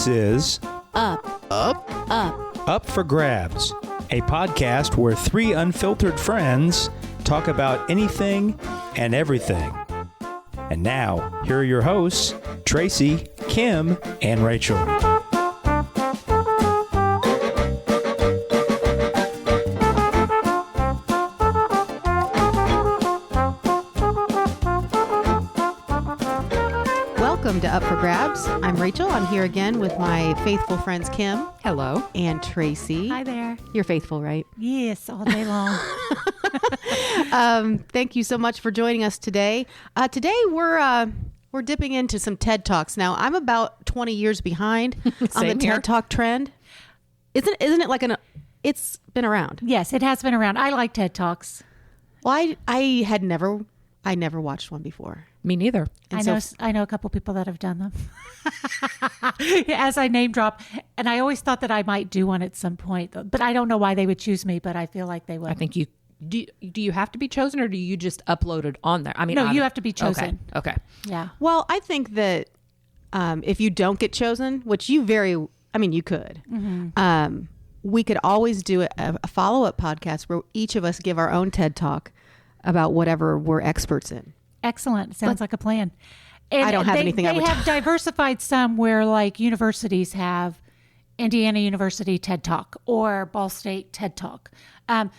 This is Up for Grabs, a podcast where three unfiltered friends talk about anything and everything. And now, here are your hosts, Tracy, Kim, and Rachel. Welcome to Up for Grabs. I'm Rachel. I'm here again with my faithful friends Kim. Hello. And Tracy. Hi there. You're faithful, right? Yes, all day long. Thank you so much for joining us today. Today we're dipping into some TED Talks. Now, I'm about 20 years behind on the TED Talk trend. Isn't it like it's been around? Yes, it has been around. I like TED Talks. Well, I never watched one before. Me neither. I know a couple people that have done them. As I name drop, and I always thought that I might do one at some point, but I don't know why they would choose me, but I feel like they would. I think do you have to be chosen, or do you just upload it on there? I mean, no, you have to be chosen. Okay. Yeah. Well, I think that if you don't get chosen, which you could. Mm-hmm. We could always do a follow-up podcast where each of us give our own TED Talk about whatever we're experts in. Excellent. Sounds like a plan. And I don't have anything I would They have diversified some where like universities have Indiana University TED Talk or Ball State TED Talk.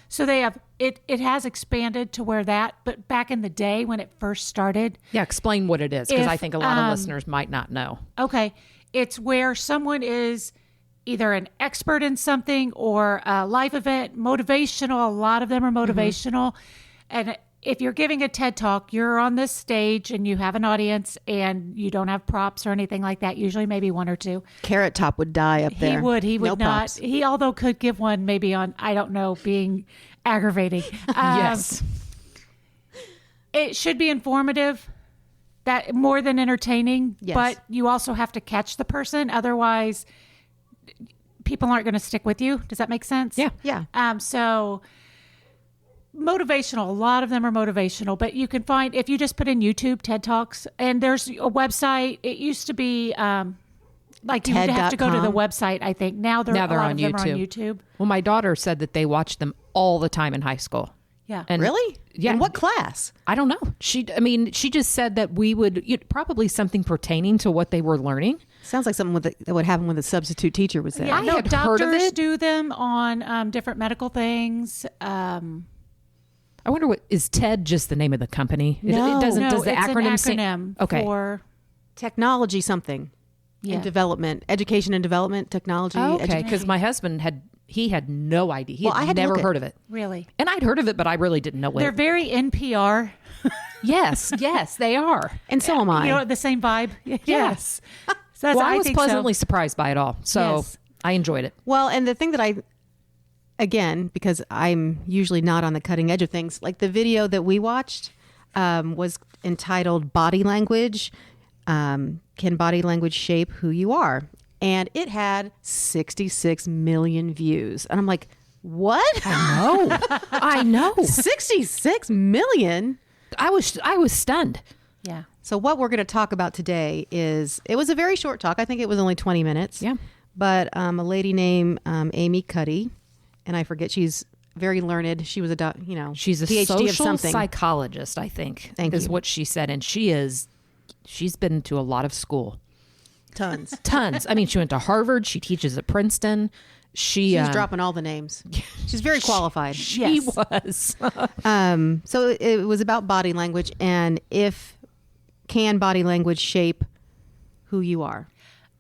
So they have, it has expanded to where but back in the day when it first started. Yeah, explain what it is, because I think a lot of listeners might not know. Okay. It's where someone is either an expert in something or a life event, motivational. A lot of them are motivational. Mm-hmm. And if you're giving a TED Talk, you're on this stage and you have an audience and you don't have props or anything like that. Usually maybe one or two. Carrot Top would die up there. He would no not. Props. He, although could give one maybe on, I don't know, being aggravating. Yes. It should be informative, that more than entertaining, yes. But you also have to catch the person. Otherwise, people aren't going to stick with you. Does that make sense? Yeah. Yeah. So motivational, a lot of them are motivational, but you can find, if you just put in YouTube TED Talks, and there's a website. It used to be like you would have to go to the website, I think. Now they're on YouTube. Well, my daughter said that they watched them all the time in high school. Yeah. And really? Yeah. In what class? I don't know. She just said that we would, probably something pertaining to what they were learning. Sounds like something that would happen when the substitute teacher was there. Yeah, I had heard of doctors it. do them on different medical things. I wonder, is TED just the name of the company? No. It doesn't. No, does the it's acronym an acronym okay. for Technology something. Yeah. In development, education and development, technology. Okay, because my husband had no idea. He had to never look heard of it. really. And I'd heard of it, but I really didn't know what They're very NPR. Yes, they are. And so am I. You know, the same vibe. Yes. So that's, Well, I was think pleasantly so. surprised by it all. So Yes. I enjoyed it. Well, and the thing that again, because I'm usually not on the cutting edge of things, like the video that we watched was entitled Body Language. Can body language shape who you are? And it had 66 million views. And I'm like, what? I know. 66 million? I was stunned. Yeah. So what we're going to talk about today it was a very short talk. I think it was only 20 minutes. Yeah. But a lady named Amy Cuddy, and I forget, she's very learned. She was She's a PhD social of something. psychologist, I think. Thank is you. what she said. And she's been to a lot of school. Tons. I mean, she went to Harvard. She teaches at Princeton. She's dropping all the names. She's very qualified. She was. So it was about body language, and can body language shape who you are?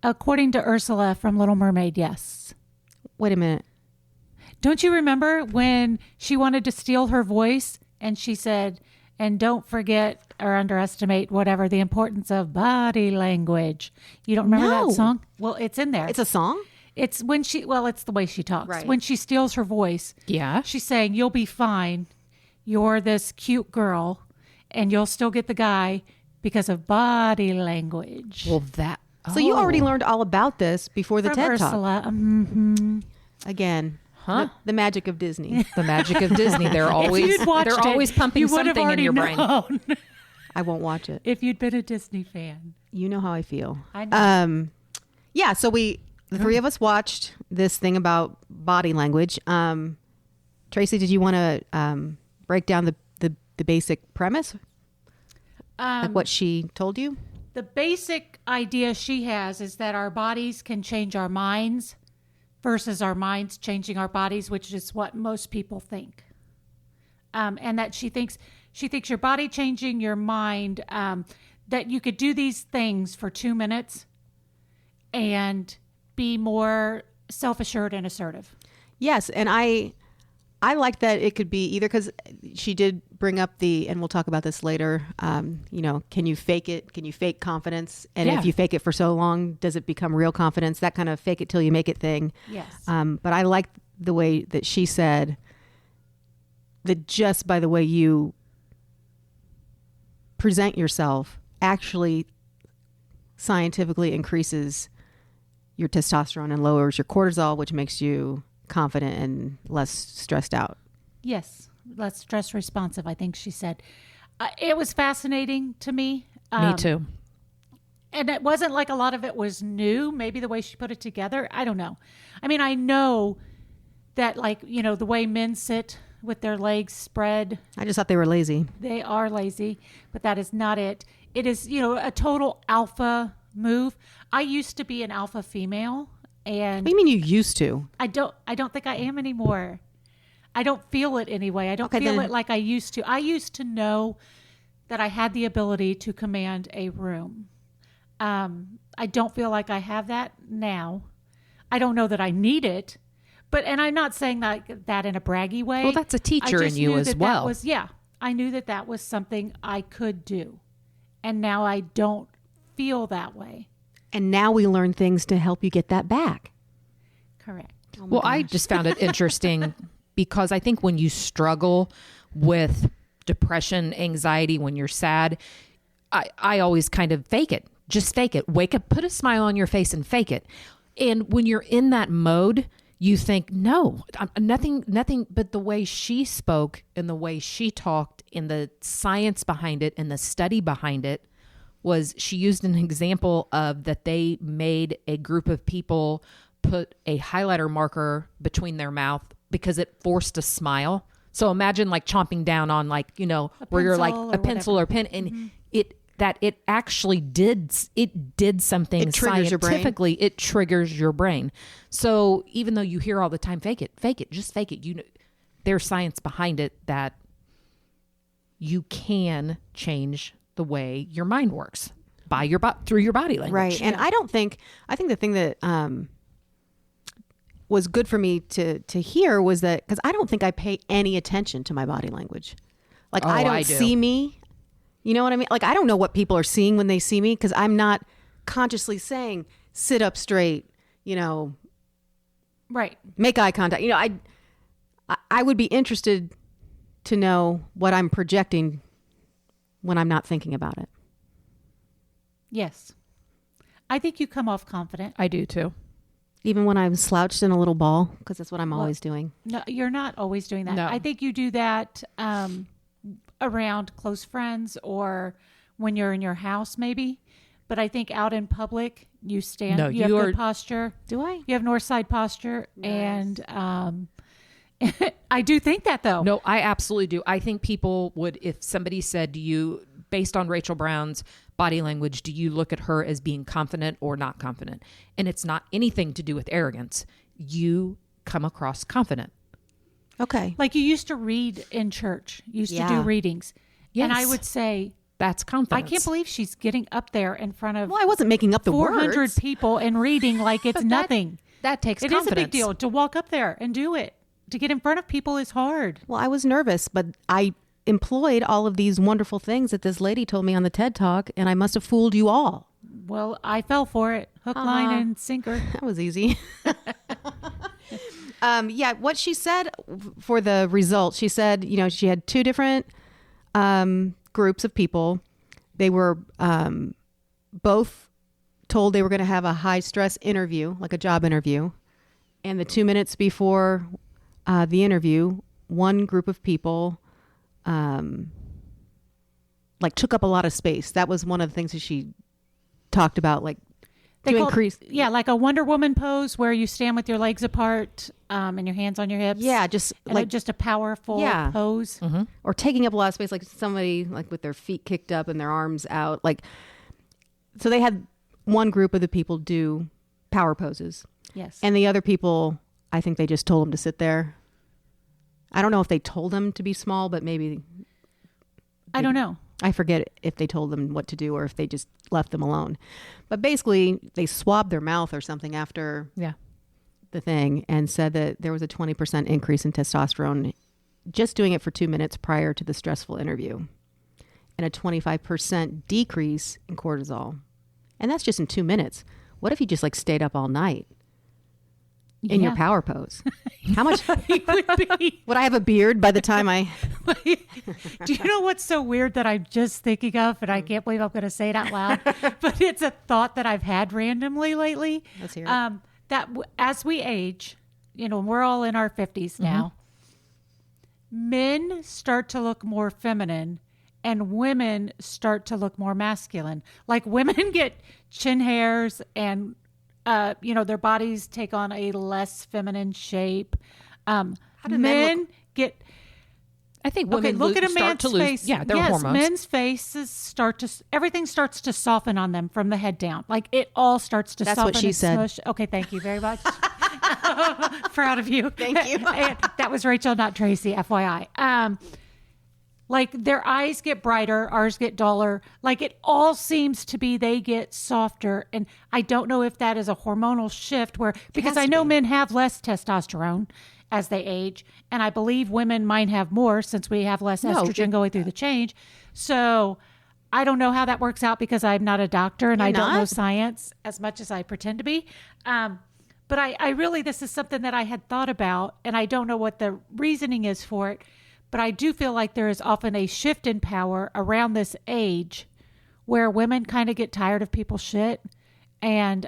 According to Ursula from Little Mermaid, yes. Wait a minute. Don't you remember when she wanted to steal her voice and she said, and don't forget or underestimate whatever the importance of body language. You don't remember No. that song? Well, it's in there. It's a song? It's when it's the way she talks. Right. When she steals her voice, Yeah. she's saying, you'll be fine. You're this cute girl and you'll still get the guy because of body language. Well, So you already learned all about this before the From TED Ursula. Talk. Again. Huh? The magic of Disney. The magic of Disney. They're always pumping you would have something in already your brain. known. I won't watch it. If you'd been a Disney fan. You know how I feel. I know. Yeah, so the three of us watched this thing about body language. Tracy, did you want to break down the basic premise? Like what she told you? The basic idea she has is that our bodies can change our minds versus our minds changing our bodies, which is what most people think. And that she thinks your body changing your mind, that you could do these things for 2 minutes and be more self-assured and assertive. Yes, and I like that it could be either, because she did bring up and we'll talk about this later, can you fake it? Can you fake confidence? And if you fake it for so long, does it become real confidence? That kind of fake it till you make it thing. Yes. But I like the way that she said that just by the way you present yourself actually scientifically increases your testosterone and lowers your cortisol, which makes you confident and less stressed out. Yes, less stress responsive, I think she said. It was fascinating to me. Me too. And it wasn't like a lot of it was new. Maybe the way she put it together, I don't know. I mean, I know that, like, the way men sit with their legs spread. I just thought they were lazy. They are lazy, but that is not it. It is, a total alpha move. I used to be an alpha female. And what do you mean you used to? I don't think I am anymore. I don't feel it anyway. I don't feel it like I used to. I used to know that I had the ability to command a room. I don't feel like I have that now. I don't know that I need it, and I'm not saying that in a braggy way. Well, that's a teacher in you as well. I knew that was something I could do, and now I don't feel that way. And now we learn things to help you get that back. Correct. Oh well, I just found it interesting because I think when you struggle with depression, anxiety, when you're sad, I always kind of fake it. Just fake it. Wake up, put a smile on your face and fake it. And when you're in that mode, you think, no, nothing but the way she spoke and the way she talked and the science behind it and the study behind it was she used an example of that they made a group of people put a highlighter marker between their mouth because it forced a smile. So imagine like chomping down on where you're like a pencil or pen and it actually did something it triggers scientifically. Your brain. It triggers your brain. So even though you hear all the time, fake it, just fake it. There's science behind it that you can change the way your mind works through your body language. Right. And I think the thing that was good for me to hear was that, because I don't think I pay any attention to my body language. Like I don't see me. You know what I mean? Like I don't know what people are seeing when they see me because I'm not consciously saying sit up straight, right. Make eye contact. I would be interested to know what I'm projecting when I'm not thinking about it. Yes. I think you come off confident. I do too. Even when I'm slouched in a little ball, because that's what I'm always doing. No, you're not always doing that. No. I think you do that around close friends or when you're in your house maybe. But I think out in public, you stand. No, you have good posture. Do I? You have north side posture. Nice. And I do think that though. No, I absolutely do. I think people would, if somebody said to you, based on Rachel Brown's body language, do you look at her as being confident or not confident? And it's not anything to do with arrogance. You come across confident. Okay. Like you used to read in church. You used to do readings. Yes. And I would say, that's confidence. I can't believe she's getting up there in front of Well, I wasn't making up the 400 words. people and reading like it's nothing. That takes It confidence. is a big deal to walk up there and do it. To get in front of people is hard. Well, I was nervous, but I employed all of these wonderful things that this lady told me on the TED Talk, and I must have fooled you all. Well, I fell for it. Hook, line, and sinker. That was easy. What she said for the results, she said, she had two different groups of people. They were both told they were going to have a high stress interview, like a job interview. And the 2 minutes before the interview, one group of people took up a lot of space. That was one of the things that she talked about. Like to increase. Yeah, like a Wonder Woman pose where you stand with your legs apart and your hands on your hips. Yeah, just and like just a powerful pose. or taking up a lot of space, like somebody like with their feet kicked up and their arms out. Like, so they had one group of the people do power poses. Yes. And the other people, I think they just told them to sit there. I don't know if they told them to be small, but maybe. I don't know. I forget if they told them what to do or if they just left them alone. But basically, they swabbed their mouth or something after the thing and said that there was a 20% increase in testosterone just doing it for 2 minutes prior to the stressful interview, and a 25% decrease in cortisol. And that's just in 2 minutes. What if you just like stayed up all night in your power pose? How much would I have a beard by the time I... Do you know what's so weird that I'm just thinking of, and I can't believe I'm going to say it out loud, but it's a thought that I've had randomly lately. Let's hear it. As we age, we're all in our 50s now, men start to look more feminine and women start to look more masculine. Like women get chin hairs and their bodies take on a less feminine shape. How do men get... I think women look at a start man's to lose, face. their yes, hormones. Men's faces everything starts to soften on them from the head down. Like it all starts to That's soften. what she and said. Smush. Okay, thank you very much. Proud of you. Thank you. And that was Rachel, not Tracy, FYI. Like their eyes get brighter, ours get duller. Like it all seems to be they get softer. And I don't know if that is a hormonal shift because I know men have less testosterone as they age. And I believe women might have more since we have less estrogen going through the change. So I don't know how that works out because I'm not a doctor and I don't know science as much as I pretend to be. But I really, this is something that I had thought about and I don't know what the reasoning is for it. But I do feel like there is often a shift in power around this age where women kind of get tired of people's shit and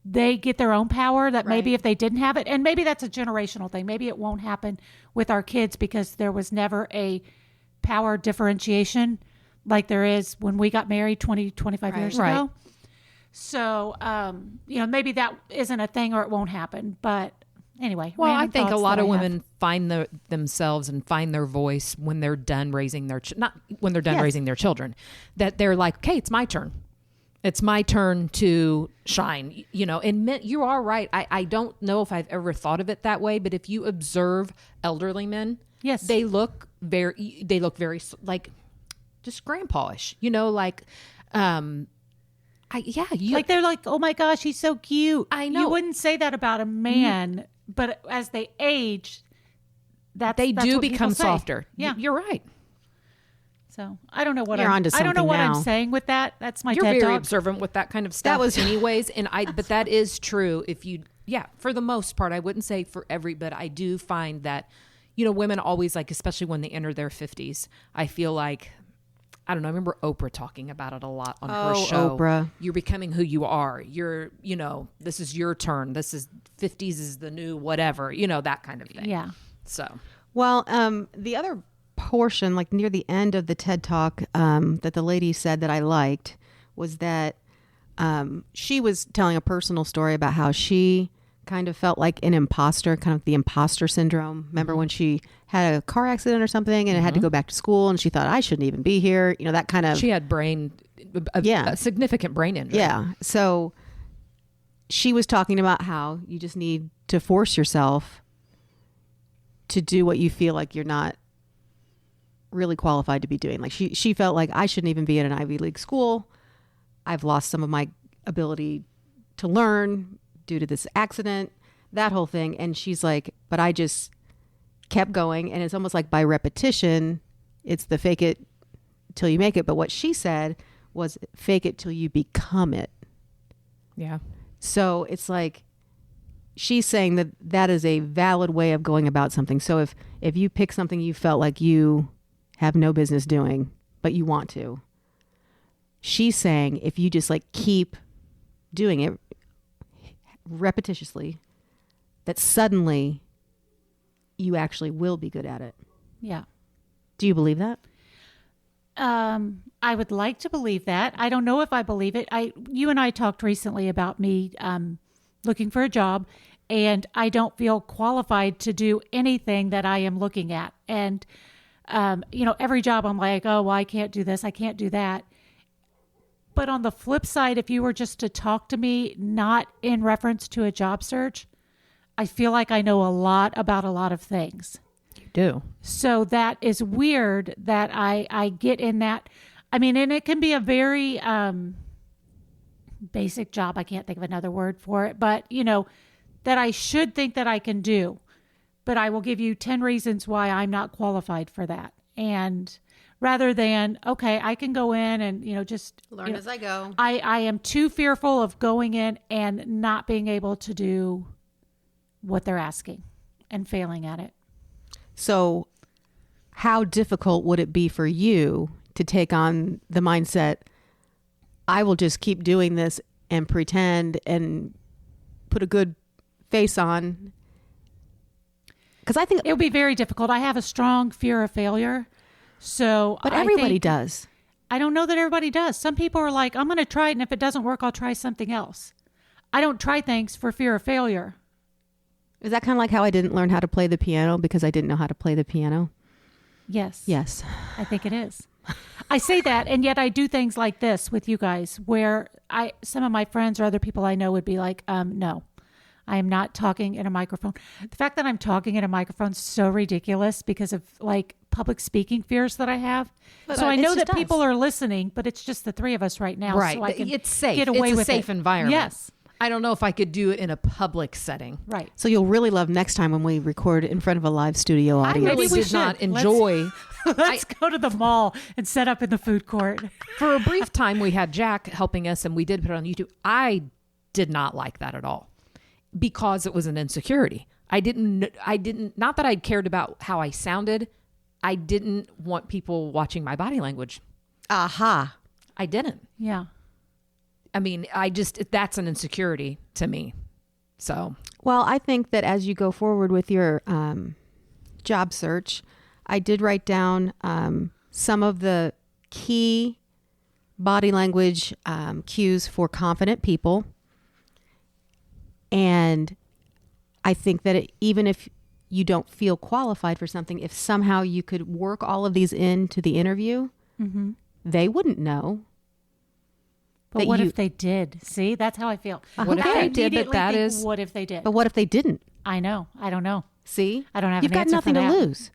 they get their own power that maybe if they didn't have it, and maybe that's a generational thing. Maybe it won't happen with our kids because there was never a power differentiation like there is when we got married 20, 25 years ago. So, maybe that isn't a thing or it won't happen. But anyway. Well, I think a lot of women find themselves and find their voice when they're done raising not when they're done raising their children, that they're like, okay, it's my turn. It's my turn to shine, and men, you are right. I don't know if I've ever thought of it that way, but if you observe elderly men, yes, they look very like just grandpa-ish, like, like they're like, oh my gosh, he's so cute. I know. You wouldn't say that about a man, but as they age, that's do what become people say. softer. Yeah, you're right. So I don't know what You're onto I don't know something what now. I'm saying with that. That's my You're TED very Talk. observant with that kind of stuff. Anyways, but that is true. If you, for the most part, I wouldn't say for but I do find that, women always like, especially when they enter their 50s, I feel like, I don't know. I remember Oprah talking about it a lot on her show. Oprah. You're becoming who you are. You're, this is your turn. This is 50s is the new whatever, that kind of thing. Yeah. So, well, the other portion, like near the end of the TED Talk, that the lady said that I liked was that she was telling a personal story about how she kind of felt like an imposter, kind of the imposter syndrome. Remember when she had a car accident or something and had to go back to school and she thought, I shouldn't even be here. That kind of... She had a significant brain injury. Yeah. So she was talking about how you just need to force yourself to do what you feel like you're not really qualified to be doing. Like she felt like I shouldn't even be at an Ivy League school. I've lost some of my ability to learn due to this accident, that whole thing. And she's like, but I just kept going. And it's almost like by repetition, it's the fake it till you make it. But what she said was fake it till you become it. Yeah. So it's like, she's saying that that is a valid way of going about something. So if you pick something you felt like you have no business doing, but you want to, she's saying if you just like keep doing it repetitiously, that suddenly you actually will be good at it. Yeah. Do you believe that? I would like to believe that. I don't know if I believe it. You and I talked recently about me looking for a job, and I don't feel qualified to do anything that I am looking at. And, every job I'm like, oh, well, I can't do this. I can't do that. But on the flip side, if you were just to talk to me, not in reference to a job search, I feel like I know a lot about a lot of things. You do. So that is weird that I get in that. I mean, and it can be a very basic job. I can't think of another word for it, but that I should think that I can do. But I will give you 10 reasons why I'm not qualified for that. And rather than, okay, I can go in and, just Learn as I go. I am too fearful of going in and not being able to do what they're asking and failing at it. So how difficult would it be for you to take on the mindset, I will just keep doing this and pretend and put a good face on? Because I think it would be very difficult. I have a strong fear of failure. So, but everybody does. I don't know that everybody does. Some people are like, I'm going to try it, and if it doesn't work, I'll try something else. I don't try things for fear of failure. Is that kind of like how I didn't learn how to play the piano because I didn't know how to play the piano? Yes. Yes. I think it is. I say that, and yet I do things like this with you guys where some of my friends or other people I know would be like, no, I am not talking in a microphone. The fact that I'm talking in a microphone is so ridiculous because of like public speaking fears that I have. But so I know that us. people are listening, but it's just the three of us right now. Right. So I can it's safe. get away it's with a safe it. environment. Yes. I don't know if I could do it in a public setting. Right. So you'll really love next time when we record in front of a live studio I audience. really we did should. not enjoy. Let's go to the mall and set up in the food court. For a brief time, we had Jack helping us, and we did put it on YouTube. I did not like that at all because it was an insecurity. I didn't, not that I cared about how I sounded. I didn't want people watching my body language. Aha. I didn't. Yeah. I mean, that's an insecurity to me. So, Well, I think that as you go forward with your job search, I did write down some of the key body language cues for confident people. And I think that even if you don't feel qualified for something, if somehow you could work all of these into the interview, they wouldn't know. But what if they did? See, that's how I feel. What if I they did? But immediately that think, is. what if they did? But what if they didn't? I know. I don't know. See? I don't have You've an got answer nothing for to that. lose.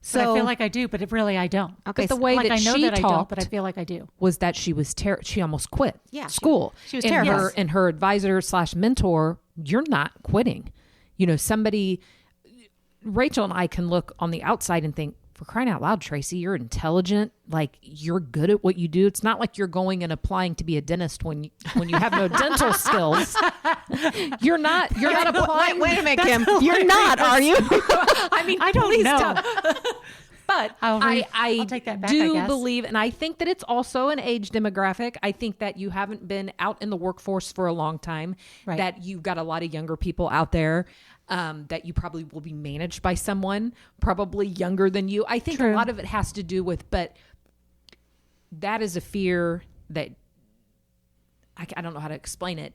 So But I feel like I do, but really I don't. okay, But the so- way Like that I know she that I don't, talked but I feel like I do. was that she was she almost quit school. she was and terrified. and her advisor / mentor, you're not quitting. Rachel and I can look on the outside and think, for crying out loud, Tracy, you're intelligent. Like, you're good at what you do. It's not like you're going and applying to be a dentist when you have no dental skills. You're not applying. Wait a minute, Kim. You're not, are you? I mean, I don't please know. stop. But I'll take that back, I do guess. believe, and I think that it's also an age demographic. I think that you haven't been out in the workforce for a long time, Right. that you've got a lot of younger people out there, that you probably will be managed by someone probably younger than you. I think True. a lot of it has to do with, but that is a fear that I don't know how to explain it.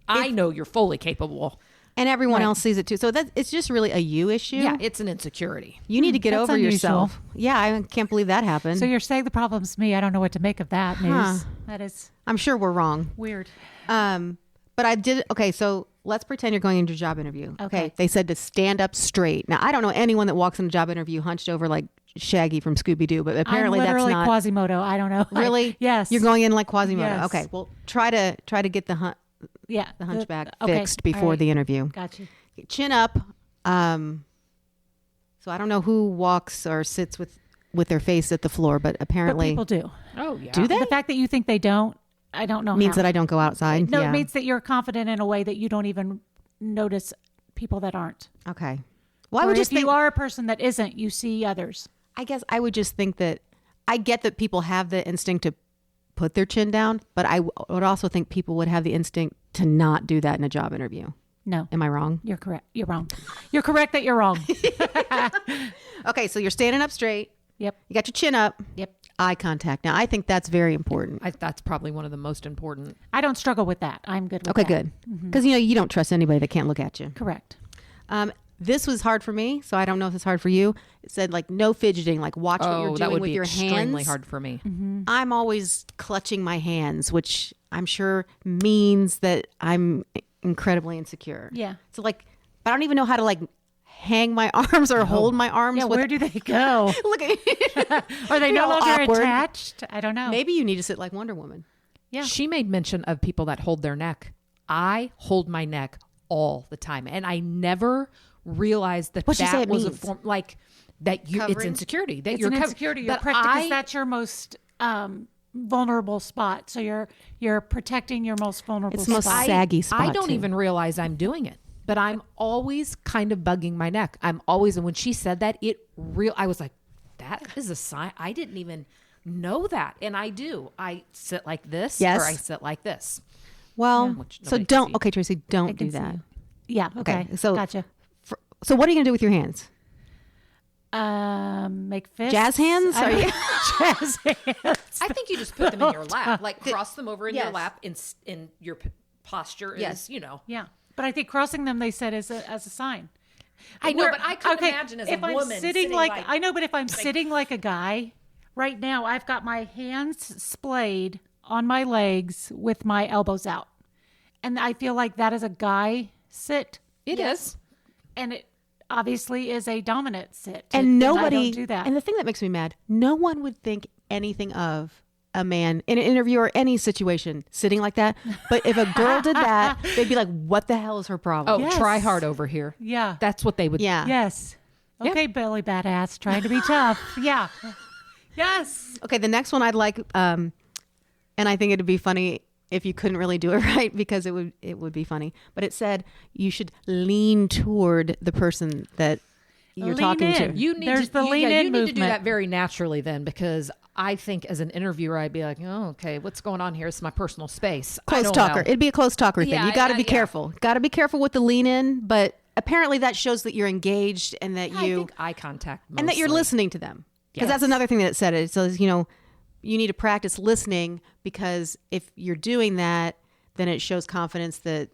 I know you're fully capable. And everyone Right. else sees it too. So it's just really a you issue. Yeah, it's an insecurity. You need to get that's over unusual. yourself. Yeah, I can't believe that happened. So you're saying the problem's me. I don't know what to make of that news. Huh. That is I'm sure we're wrong. weird. But I did. Okay, so let's pretend you're going into a job interview. Okay. They said to stand up straight. Now, I don't know anyone that walks in a job interview hunched over like Shaggy from Scooby-Doo, but apparently I'm that's literally not. Quasimodo. I don't know. Really? Yes. You're going in like Quasimodo. Yes. Okay, well, try to get the hunchback okay. fixed before All right. the interview. Got you. Chin up. So I don't know who walks or sits with their face at the floor, but But apparently people do. Oh, yeah. do they? The fact that you think they don't, I don't know. Means how. that I don't go outside. No, yeah. it means that you're confident in a way that you don't even notice people that aren't. Okay. Well, I Or would just if think. you are a person that isn't, you see others. I guess I would just think that I get that people have the instinct to put their chin down, but I would also think people would have the instinct to not do that in a job interview. No, Am I wrong? you're correct. You're wrong. You're correct that you're wrong. Okay, so you're standing up straight. Yep. You got your chin up. Yep. eye contact. Now, I think that's very important. That's probably one of the most important. I don't struggle with that. I'm good with Okay, that. good. Because, you don't trust anybody that can't look at you. Correct. This was hard for me, so I don't know if it's hard for you. It said, like, no fidgeting, like, watch what you're that doing would with be your extremely hands. hard for me. I'm always clutching my hands, which I'm sure means that I'm incredibly insecure. Yeah. So, like, I don't even know how to, like, hang my arms or hold my arms. Yeah, where do they go? Look at Are they no longer awkward. attached? I don't know. Maybe you need to sit like Wonder Woman. Yeah. She made mention of people that hold their neck. I hold my neck all the time, and I never realized that What'd she say it was a means? form like that. It's Covering? insecurity. That It's you're an covered. insecurity. You're But because that's your most vulnerable spot. So you're protecting your most vulnerable It's the most spot. saggy spot. I don't too. even realize I'm doing it, but I'm always kind of bugging my neck. I'm always, and when she said that, I was like, that is a sign. I didn't even know that. And I do. I sit like this Yes. or I sit like this. Well, Which so nobody can don't. see. Okay, Tracy, don't do can see that. you. Yeah. Okay. so- gotcha. So what are you gonna do with your hands? Make fists. Jazz hands? Are you? Jazz hands. I think you just put them in your lap, like cross them over in your Yes. lap. In your posture Yes. is, Yeah. But I think crossing them, they said, as a sign. I know, Where- but I could okay, imagine as if a I'm woman sitting like I know, but if I'm sitting like a guy, right now I've got my hands splayed on my legs with my elbows out, and I feel like that is a guy sit. It is. And it obviously is a dominant sit. And I nobody don't do that. And the thing that makes me mad, no one would think anything of a man in an interview or any situation sitting like that. But if a girl did that, they'd be like, "What the hell is her problem?" Oh, Yes. try hard over here. yeah. That's what they would. Yeah. Yes. Yeah. Okay, Billy Badass, trying to be tough. Yeah. Yes. Okay, the next one I'd like, and I think it'd be funny if you couldn't really do it right because it would be funny. But it said you should lean toward the person that you're Lean talking in. to. You need There's to, the lean you in need to do movement. that very naturally then, because I think as an interviewer, I'd be like, oh, okay, what's going on here? It's my personal space. I Close don't talker. know. It'd be a close talker thing. Yeah, You got to yeah, be yeah. careful. Got to be careful with the lean in, but apparently that shows that you're engaged and that I you think eye contact and that you're mostly. listening to them. Because Yes. that's another thing that it said. It says, you need to practice listening because if you're doing that, then it shows confidence that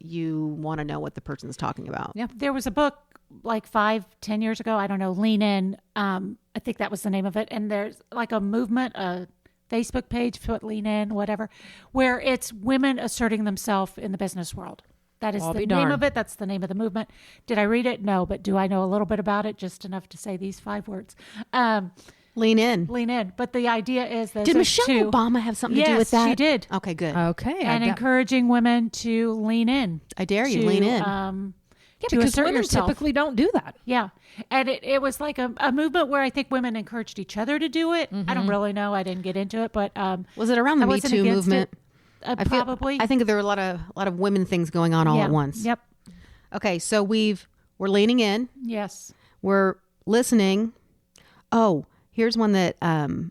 you want to know what the person's talking about. Yeah. There was a book like 5-10 years ago. I don't know. Lean In. I think that was the name of it. And there's like a movement, a Facebook page, Lean In, whatever, where it's women asserting themselves in the business world. That is I'll the be name darned. of it. That's the name of the movement. Did I read it? No. But do I know a little bit about it? Just enough to say these 5 words. Lean in. Lean in. But the idea is that Did there's Michelle two, Obama have something to do Yes, with that? she did. Okay, good. Okay. and I, encouraging women to lean in. I dare you, to, lean in. yeah, to because assert women yourself. typically don't do that. Yeah. And it was like a movement where I think women encouraged each other to do it. I don't really know. I didn't get into it, but Was it around the I Me wasn't Too against movement? it. I feel- Probably. I think there were a lot of women things going on all Yeah. at once. Yep. Okay, so we're leaning in. Yes. We're listening. Oh, here's one that I'm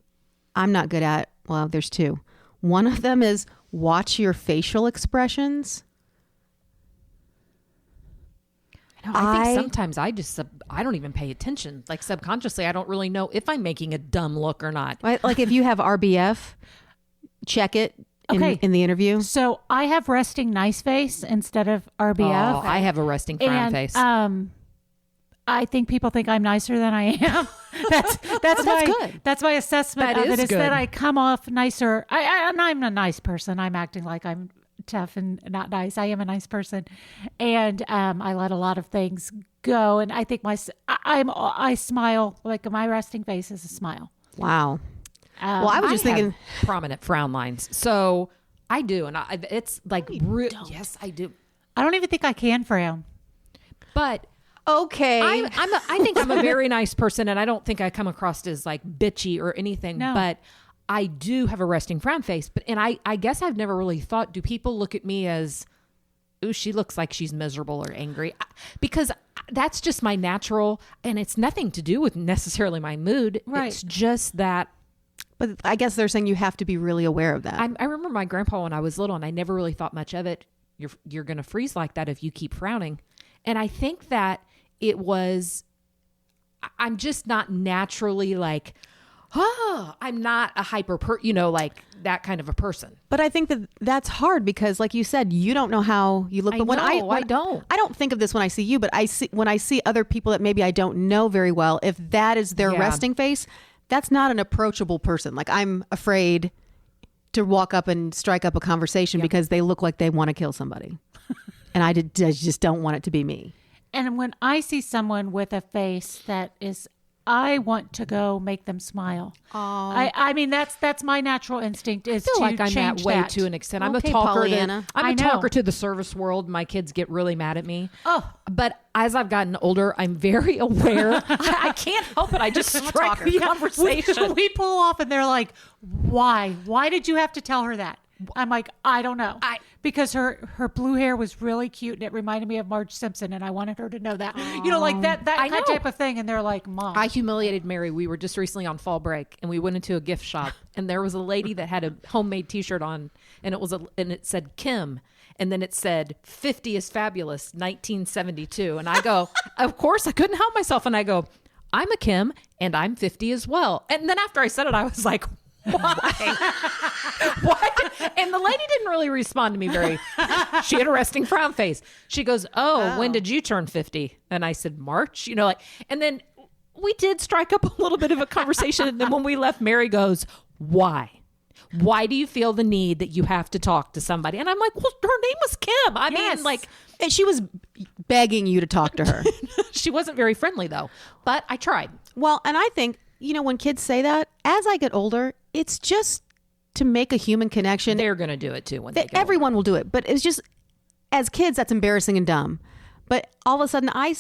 not good at. Well, there's 2. One of them is watch your facial expressions. I think sometimes I don't even pay attention. Like subconsciously, I don't really know if I'm making a dumb look or not. Right? Like if you have RBF, check it Okay. in the interview. So I have resting nice face instead of RBF. Oh, I have a resting frown and face. I think people think I'm nicer than I am. that's my good. That's my assessment That of is it. Is good. that I come off nicer. And I'm a nice person. I'm acting like I'm tough and not nice. I am a nice person, and I let a lot of things go. And I think I smile, like my resting face is a smile. Wow. Well, I was just have thinking. prominent frown lines. So I do, and it's like yes, I do. I don't even think I can frown. But Okay. I think I'm a very nice person, and I don't think I come across as like bitchy or anything. No. But I do have a resting frown face. And I guess I've never really thought, do people look at me as, ooh, she looks like she's miserable or angry? Because that's just my natural, and it's nothing to do with necessarily my mood. Right. It's just that. But I guess they're saying you have to be really aware of that. I remember my grandpa when I was little, and I never really thought much of it. You're going to freeze like that if you keep frowning. And I think that I'm just not naturally like, I'm not a like that kind of a person. But I think that that's hard because, like you said, you don't know how you look. But I don't. I don't think of this when I see you, but when I see other people that maybe I don't know very well, if that is their resting face, that's not an approachable person. Like, I'm afraid to walk up and strike up a conversation because they look like they want to kill somebody. And I just don't want it to be me. And when I see someone with a face that is, I want to go make them smile. I mean, that's my natural instinct is I feel to like I'm change that way that. to an extent. Okay, I'm a talker. Pollyanna. I'm I a know. talker to the service world. My kids get really mad at me. Oh. But as I've gotten older, I'm very aware. I can't help it. I just strike the conversation. We pull off and they're like, why? Why did you have to tell her that? I'm like, I don't know. Because her blue hair was really cute and it reminded me of Marge Simpson and I wanted her to know that. You know, like that kind of type of thing. And they're like, Mom. I humiliated Mary. We were just recently on fall break and we went into a gift shop and there was a lady that had a homemade t-shirt on and it said Kim. And then it said 50 is fabulous, 1972. And I go, of course I couldn't help myself. And I go, I'm a Kim and I'm 50 as well. And then after I said it, I was like, why? Why? And the lady didn't really respond to me she had a resting frown face. She goes, oh, when did you turn 50? And I said, March, and then we did strike up a little bit of a conversation. And then when we left, Mary goes, why? Why do you feel the need that you have to talk to somebody? And I'm like, well, her name was Kim. I mean, like, and she was begging you to talk to her. She wasn't very friendly though, but I tried. Well, and I think, when kids say that, as I get older, it's just to make a human connection. They're going to do it too when they get everyone older. will do it. But it's just, as kids, that's embarrassing and dumb. But all of a sudden I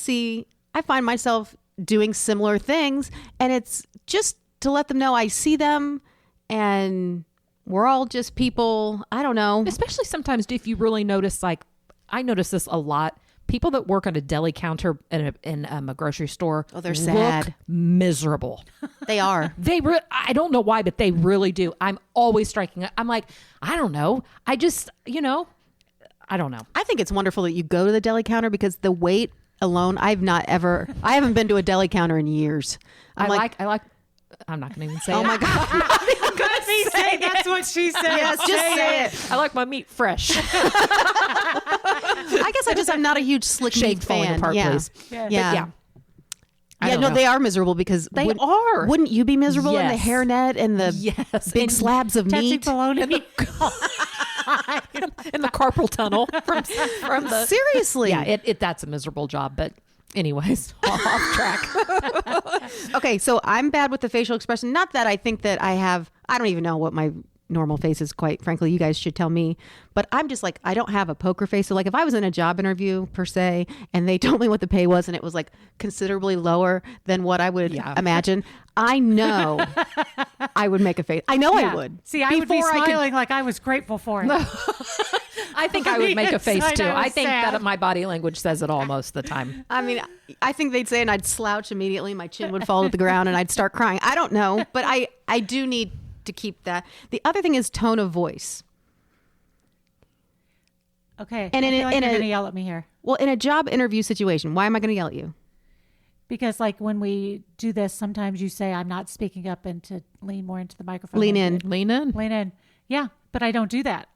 find myself doing similar things. And it's just to let them know I see them and we're all just people. I don't know. Especially sometimes if you really notice, like I notice this a lot. People that work on a deli counter in a grocery store, they're sad, look miserable. They are. I don't know why, but they really do. I'm always striking. I'm like, I don't know. I just, I don't know. I think it's wonderful that you go to the deli counter because the wait alone, I haven't been to a deli counter in years. I'm not going to even say it. Oh my God. Say that's what she said. Yes, just say it. I like my meat fresh. I guess I'm not a huge slick meat fan. Apart, please. Yeah. Yeah, no, they are miserable because they are. Wouldn't you be miserable in the Yes. hairnet and the big slabs of meat? In the carpal tunnel from the Seriously. Yeah, that's a miserable job, but anyways, off track. Okay, so I'm bad with the facial expression. Not that I think that I don't even know what my normal face is, quite frankly. You guys should tell me. But I'm just like, I don't have a poker face. So like if I was in a job interview per se, and they told me what the pay was and it was like considerably lower than what I would imagine, I know I would make a face. I know I would. See, I would be smiling like I was grateful for it. I think I would make a face too. I think sad. that my body language says it all most of the time. I mean, I think they'd say, and I'd slouch immediately. My chin would fall to the ground and I'd start crying. I don't know, but I do need to keep that. The other thing is tone of voice. Okay. And I feel like you're going to yell at me here. Well, in a job interview situation, why am I going to yell at you? Because like when we do this, sometimes you say I'm not speaking up and to lean more into the microphone. Lean in. Lean in. Yeah, but I don't do that.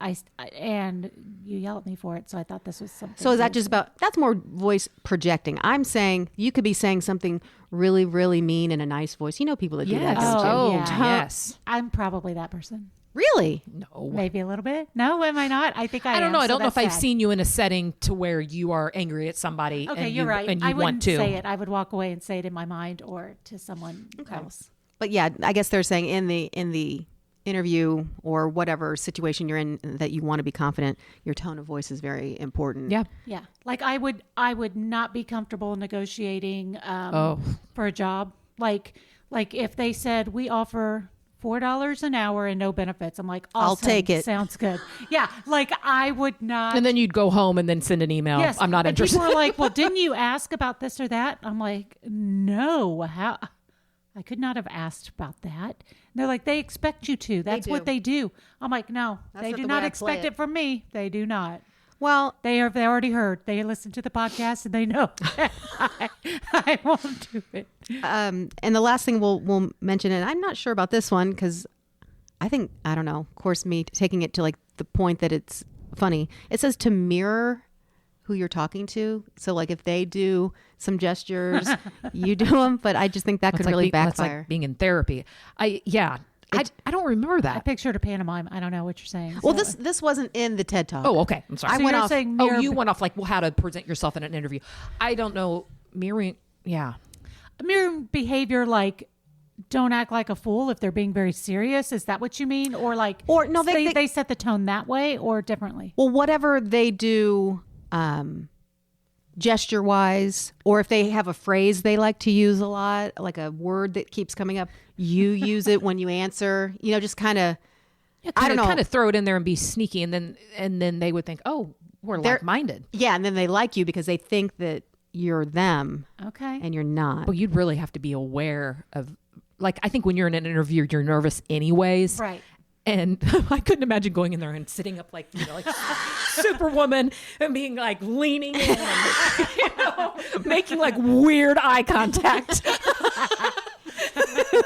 And you yell at me for it. So I thought this was something. So is that just that's more voice projecting? I'm saying you could be saying something really, really mean in a nice voice. You know people that do that. Don't you? Oh, yeah. yes. I'm probably that person. Really? No. Maybe a little bit. No, am I not? I think I don't am, know. I so don't know if that's I've sad. seen you in a setting to where you are angry at somebody. Okay, and you're right. And you I want wouldn't to say it. I would walk away and say it in my mind or to someone else. But yeah, I guess they're saying in the interview or whatever situation you're in that you want to be confident, your tone of voice is very important. Yeah. Yeah. Like I would not be comfortable negotiating for a job. Like if they said we offer $4 an hour and no benefits, I'm like, awesome, I'll take it. Sounds good. Yeah. Like I would not. And then you'd go home and then send an email. Yes, I'm not and interested. People are like, well, didn't you ask about this or that? I'm like, no. How? I could not have asked about that. And they're like, they expect you to. That's what they do. I'm like, no, they do not expect it from me. They do not. Well, They already heard. They listened to the podcast and they know I won't do it. and the last thing we'll mention, and I'm not sure about this one because I don't know. Of course, me taking it to like the point that it's funny. It says to mirror who you're talking to. So like if they do some gestures, you do them. But I just think that could really backfire. That's like being in therapy. I don't remember I that. pictured a pantomime. I don't know what you're saying. Well, so. this wasn't in the TED Talk. Oh, okay. I'm sorry. I So went you're off. saying Oh, mirror, you went off like, well, how to present yourself in an interview. I don't know. Mirroring. Yeah. mirror behavior, like don't act like a fool if they're being very serious. Is that what you mean? Or like, Or no, they set the tone that way or differently? Well, whatever they do, gesture wise, or if they have a phrase they like to use a lot, like a word that keeps coming up, you use it when you answer, just kind of, I don't know. Kind of throw it in there and be sneaky. And then they would think, oh, we're like-minded. Yeah. And then they like you because they think that you're them. Okay. And you're not. Well, you'd really have to be aware of, like, I think when you're in an interview, you're nervous anyways. Right. And I couldn't imagine going in there and sitting up like, like Superwoman and being like leaning in and, making like weird eye contact.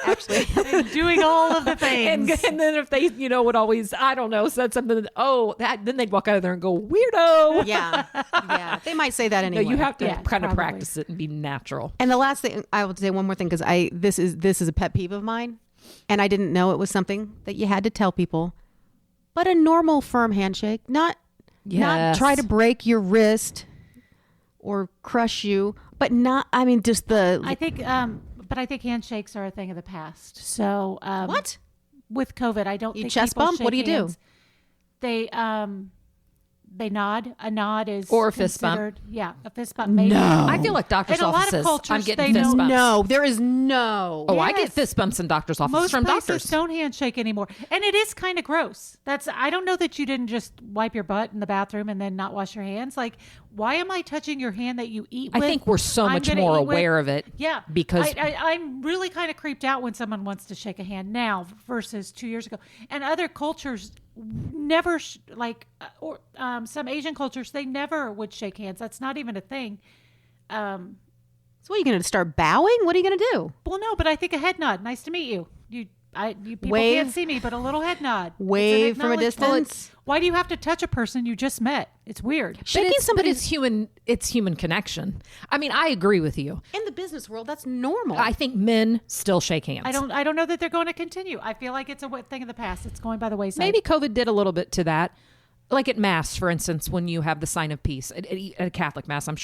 Actually, doing all of the things. And then if they, would always, I don't know, said something, then they'd walk out of there and go, weirdo. yeah. Yeah. They might say that anyway. No, you have to kind of probably. practice it and be natural. And the last thing, I will say one more thing, because this is a pet peeve of mine. And I didn't know it was something that you had to tell people. But a normal firm handshake, not try to break your wrist or crush you, but not, just the... I think, but I think handshakes are a thing of the past. So What? With COVID, I don't You think chest people bump? shake What do you do? hands. They nod. A nod is Or a fist bump. considered- Yeah, a fist bump. Maybe. No. I feel like doctor's In a lot of offices, cultures, I'm getting they fist don't bumps. No, there is no. Oh, I get Yes. fist bumps in doctor's offices Most from places doctors. don't handshake anymore, and it is kind of gross. I don't know that you didn't just wipe your butt in the bathroom and then not wash your hands. Like, why am I touching your hand that you eat I with? think we're so I'm much gonna more eat with- aware of it. Yeah, Because I'm really kind of creeped out when someone wants to shake a hand now versus 2 years ago. And other cultures never some Asian cultures, they never would shake hands. That's not even a thing. So what, are you going to start bowing? What are you going to do? Well, no, but I think a head nod. Nice to meet you. You people Wave. can't see me, but a little head nod. It's an Wave from a acknowledgement. distance? Why do you have to touch a person you just met? It's weird. Shaking somebody it's human. It's human connection. I mean, I agree with you. in the business world, that's normal. I think men still shake hands. I don't know that they're going to continue. I feel like it's a thing of the past. It's going by the wayside. Maybe COVID did a little bit to that. Like at Mass, for instance, when you have the sign of peace at a Catholic Mass, I'm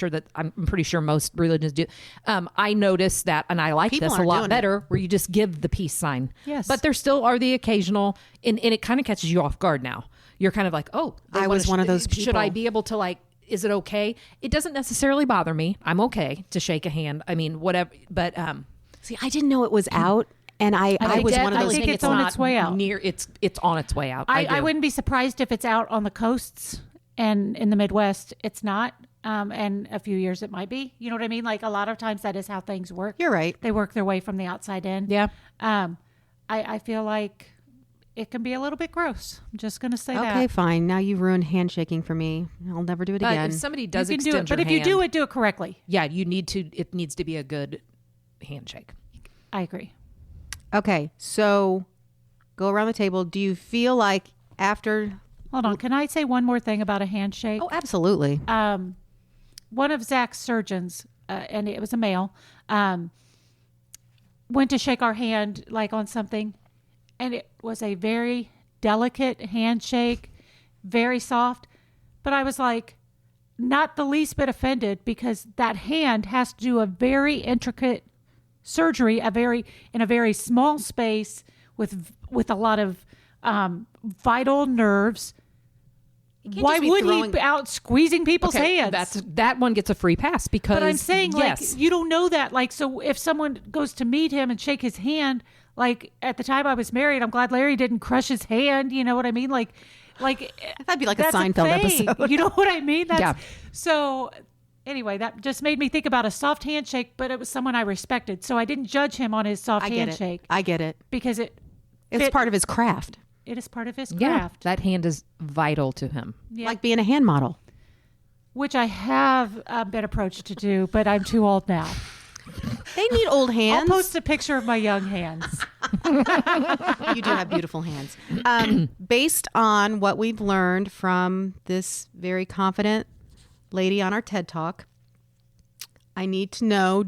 pretty sure most religions do. I noticed that, and I like People this a aren't lot doing better, where you just give the peace sign. Yes. But there still are the occasional, and it kind of catches you off guard now. You're kind of like, oh, I was one of those Should I people. be able to is it okay? It doesn't necessarily bother me. I'm okay to shake a hand. I mean, whatever. But See, I didn't know it was out, and I was one of I those. think it's on its way out. It's on its way out. I wouldn't be surprised if it's out on the coasts and in the Midwest. It's not. And a few years it might be. You know what I mean? Like a lot of times that is how things work. You're right. They work their way from the outside in. Yeah. I feel like it can be a little bit gross. I'm just going to say that. Okay, fine. Now you've ruined handshaking for me. I'll never do it But again. if somebody You does can extend do it, but your if you hand, do it, do it correctly. yeah, it needs to be a good handshake. I agree. Okay, so go around the table. Do you feel like after... Hold on. Can I say one more thing about a handshake? Oh, absolutely. One of Zach's surgeons, and it was a male, went to shake our hand like on something, and it was a very delicate handshake, very soft. But I was like, not the least bit offended, because that hand has to do a very intricate surgery, in a very small space with a lot of vital nerves. can't Why just be would he throwing- be out squeezing people's hands? That one gets a free pass because. But I'm saying, yes, like, you don't know that. Like, so if someone goes to meet him and shake his hand, like at the time I was married, I'm glad Larry didn't crush his hand. You know what I mean? Like That'd be like a that's Seinfeld thing. episode. You know what I mean? Yeah. So anyway, that just made me think about a soft handshake, but it was someone I respected. So I didn't judge him on his soft I get handshake it. I get it. because It's fit- part of his craft. it is part of his yeah, craft. that hand is vital to him. Yeah. Like being a hand model. which I have been approached to do, but I'm too old now. They need old hands. I'll post a picture of my young hands. You do have beautiful hands. Based on what we've learned from this very confident lady on our TED Talk, I need to know,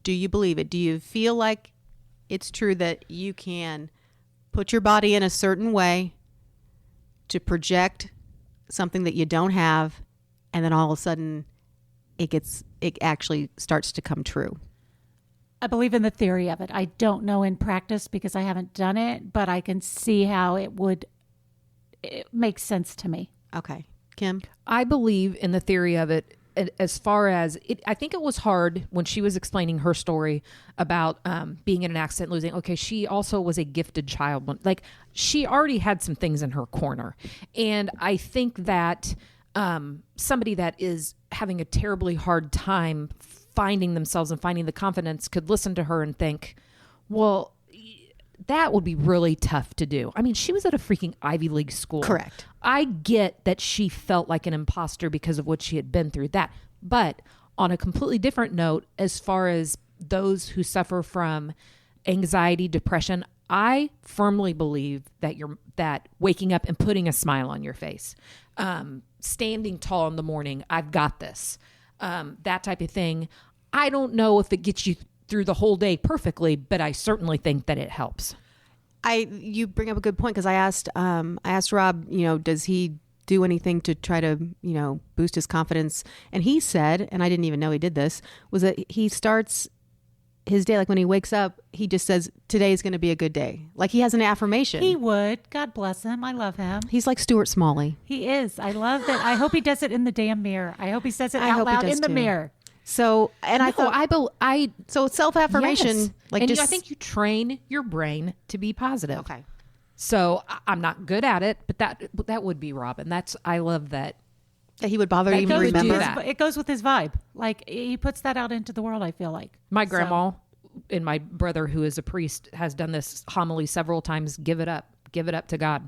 do you believe it? Do you feel like it's true that you can put your body in a certain way to project something that you don't have, and then all of a sudden it actually starts to come true? I believe in the theory of it. I don't know in practice because I haven't done it, but I can see how it makes sense to me. Okay. Kim? I believe in the theory of it as far as it. I think it was hard when she was explaining her story about being in an accident, losing. Okay, she also was a gifted child. Like, she already had some things in her corner. And I think that somebody that is having a terribly hard time finding themselves and finding the confidence could listen to her and think, well, that would be really tough to do. I mean, she was at a freaking Ivy League school. Correct. I get that she felt like an imposter because of what she had been through that. But on a completely different note, as far as those who suffer from anxiety, depression, I firmly believe that that waking up and putting a smile on your face, standing tall in the morning, I've got this, that type of thing. I don't know if it gets you through the whole day perfectly, but I certainly think that it helps. You bring up a good point, because I asked Rob, does he do anything to try to, boost his confidence? And he said, and I didn't even know he did this, was that he starts his day, like when he wakes up, he just says, today's going to be a good day. Like, he has an affirmation. He would. God bless him. I love him. He's like Stuart Smalley. He is. I love that. I hope he does it in the damn mirror. I hope he says it out loud in the mirror. So, and I thought, so self-affirmation, yes. like, and just, I think you train your brain to be positive. Okay. So I'm not good at it, but that would be Robin. I love that. That he would bother That to even he would do remember. that. It goes with his vibe. Like, he puts that out into the world, I feel like. My grandma and my brother, who is a priest, has done this homily several times. Give it up. Give it up to God.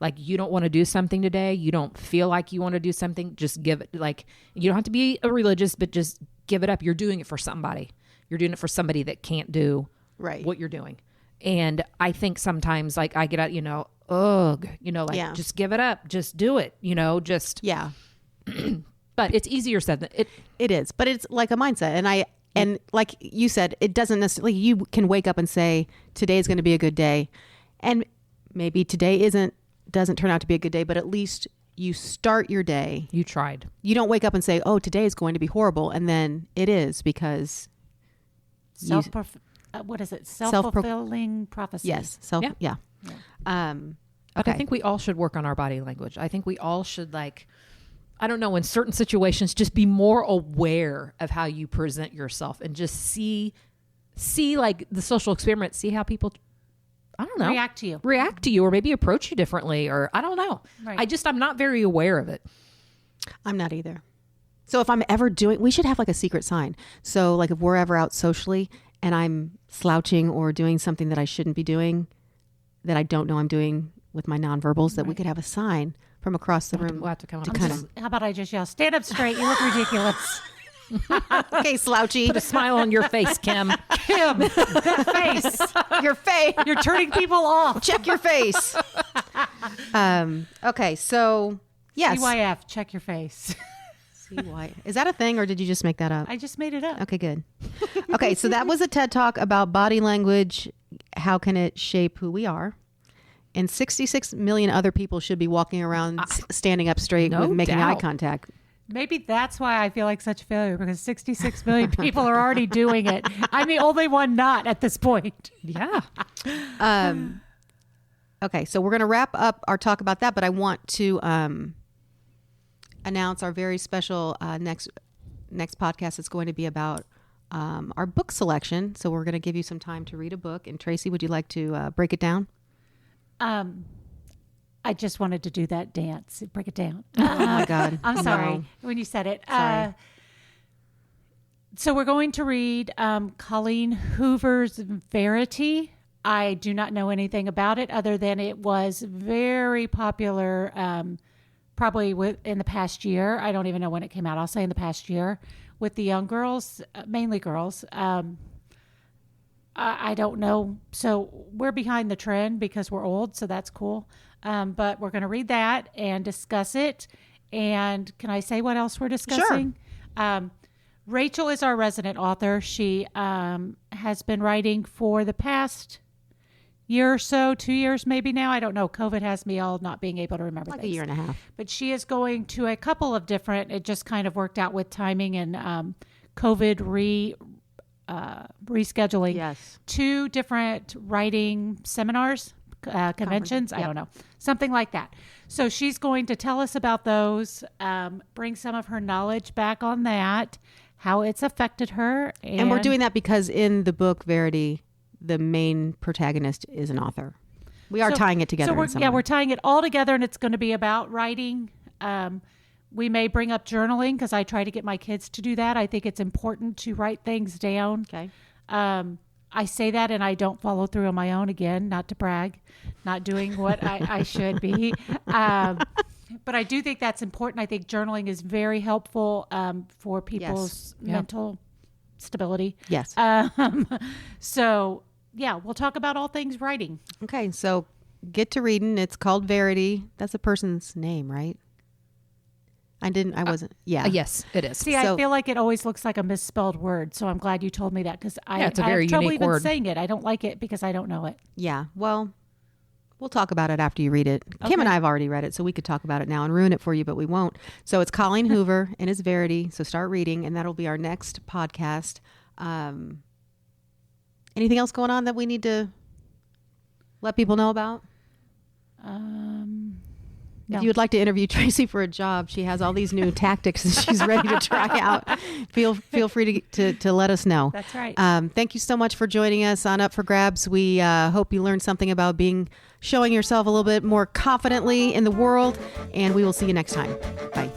Like, you don't want to do something today. You don't feel like you want to do something. Just give it. Like, you don't have to be a religious, but just give it up. You're doing it for somebody. You're doing it for somebody that can't do what you're doing. And I think sometimes, like, I get out, just give it up. Just do it, just. Yeah. But it's easier said than it. It is, but it's like a mindset. And like you said, it doesn't necessarily, you can wake up and say, today is going to be a good day. And maybe today doesn't turn out to be a good day, but at least you start your day. You tried. You don't wake up and say, oh, today is going to be horrible. And then it is, because what is it? Self-fulfilling prophecy. Yes. Yeah. But I think we all should work on our body language. I think we all should, like, I don't know, in certain situations, just be more aware of how you present yourself and just see like the social experiment, see how people, I don't know, react to you, or maybe approach you differently, or I don't know. Right. I'm not very aware of it. I'm not either. So if I'm ever we should have like a secret sign. So like if we're ever out socially and I'm slouching or doing something that I shouldn't be doing, that I don't know I'm doing with my nonverbals, that we could have a sign from across the room. We'll have to come up. How about I just yell, stand up straight, you look ridiculous. Okay, slouchy. Put a smile on your face, Kim. Kim, that face. Your face. You're turning people off. Check your face. Okay, so yes. CYF, check your face. Is that a thing, or did you just make that up? I just made it up. Okay, good. Okay, so that was a TED Talk about body language. How can it shape who we are? And 66 million other people should be walking around standing up straight with making eye contact. Maybe that's why I feel like such a failure, because 66 million people are already doing it. I'm the only one not at this point. Yeah. Okay, so we're going to wrap up our talk about that, but I want to announce our very special next podcast. It's going to be about our book selection. So we're going to give you some time to read a book. And Tracy, would you like to break it down? I just wanted to do that dance. Break it down. Oh my God. I'm sorry when you said it. Sorry. So we're going to read Colleen Hoover's Verity. I do not know anything about it other than it was very popular probably in the past year. I don't even know when it came out. I'll say in the past year with the young girls, mainly girls. I don't know. So we're behind the trend because we're old. So that's cool. But we're going to read that and discuss it. And can I say what else we're discussing? Sure. Rachel is our resident author. She has been writing for the past year or so, 2 years maybe now. I don't know. COVID has me all not being able to remember like things. a year and a half. But she is going to a couple of different, it just kind of worked out with timing and COVID rescheduling. Yes. 2 different writing seminars, conventions. Yep. I don't know. Something like that. So she's going to tell us about those, bring some of her knowledge back on that, how it's affected her. And we're doing that because in the book, Verity, the main protagonist is an author. We are tying it together. So we're tying it all together, and it's going to be about writing. We may bring up journaling because I try to get my kids to do that. I think it's important to write things down. Okay. I say that and I don't follow through on my own, again, not to brag, not doing what I should be. But I do think that's important. I think journaling is very helpful for people's mental stability. Yes. So, yeah, we'll talk about all things writing. Okay, so get to reading. It's called Verity. That's a person's name, right? I wasn't. Yeah. Yes, it is. See, I feel like it always looks like a misspelled word. So I'm glad you told me that because it's a very have trouble unique even word. saying it. I don't like it because I don't know it. Yeah. Well, we'll talk about it after you read it. Kim and I have already read it, so we could talk about it now and ruin it for you, but we won't. So it's Colleen Hoover and it's Verity. So start reading, and that'll be our next podcast. Anything else going on that we need to let people know about? No. If you would like to interview Tracy for a job, she has all these new tactics that she's ready to try out. Feel free to let us know. That's right. Thank you so much for joining us on Up for Grabs. We hope you learned something about showing yourself a little bit more confidently in the world, and we will see you next time. Bye.